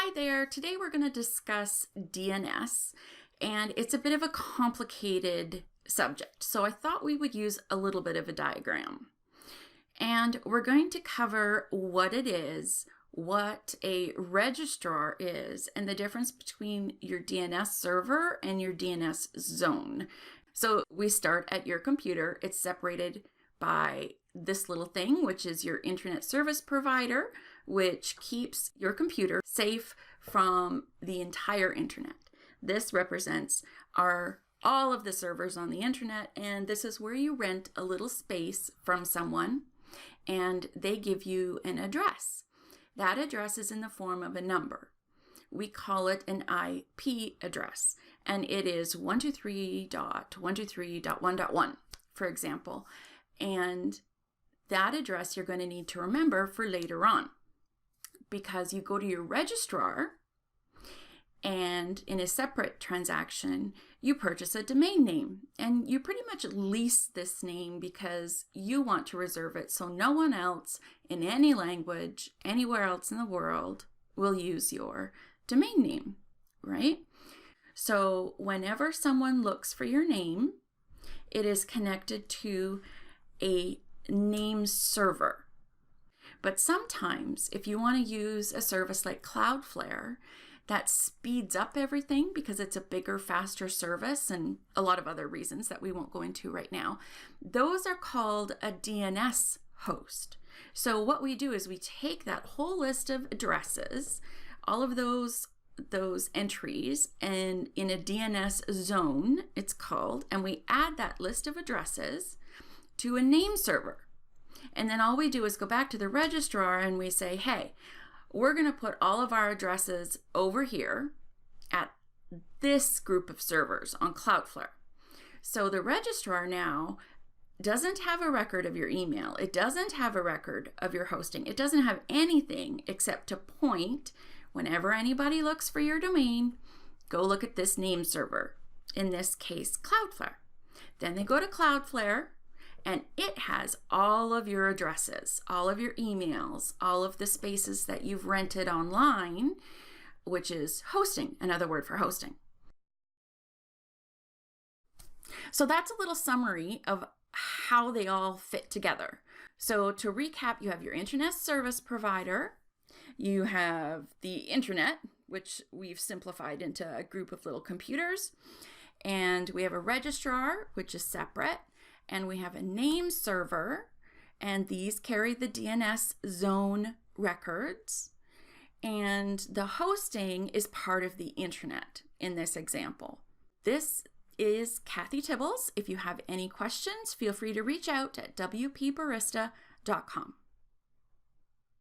Hi there. Today we're going to discuss DNS, and it's a bit of a complicated subject. So I thought we would use a little bit of a diagram. And we're going to cover what it is, what a registrar is, and the difference between your DNS server and your DNS zone. So we start at your computer. It's separated by this little thing, which is your internet service provider, which keeps your computer safe from the entire internet. This represents all of the servers on the internet, and this is where you rent a little space from someone, and they give you an address. That address is in the form of a number. We call it an IP address, and it is 123.123.1.1, for example. And that address you're going to need to remember for later on, because you go to your registrar and in a separate transaction, you purchase a domain name, and you pretty much lease this name because you want to reserve it so no one else in any language, anywhere else in the world will use your domain name, right? So whenever someone looks for your name, it is connected to a name server. But sometimes if you want to use a service like Cloudflare that speeds up everything because it's a bigger, faster service and a lot of other reasons that we won't go into right now, those are called a DNS host. So what we do is we take that whole list of addresses, all of those entries, and in a DNS zone, it's called, and we add that list of addresses to a name server. And then all we do is go back to the registrar and we say, hey, we're going to put all of our addresses over here at this group of servers on Cloudflare. So the registrar now doesn't have a record of your email. It doesn't have a record of your hosting. It doesn't have anything except to point whenever anybody looks for your domain, go look at this name server, in this case, Cloudflare. Then they go to Cloudflare, and it has all of your addresses, all of your emails, all of the spaces that you've rented online, which is hosting, another word for hosting. So that's a little summary of how they all fit together. So to recap, you have your internet service provider, you have the internet, which we've simplified into a group of little computers, and we have a registrar, which is separate, and we have a name server, and these carry the DNS zone records, and the hosting is part of the internet in this example. This is Kathy Tibbles. If you have any questions, feel free to reach out at wpbarista.com.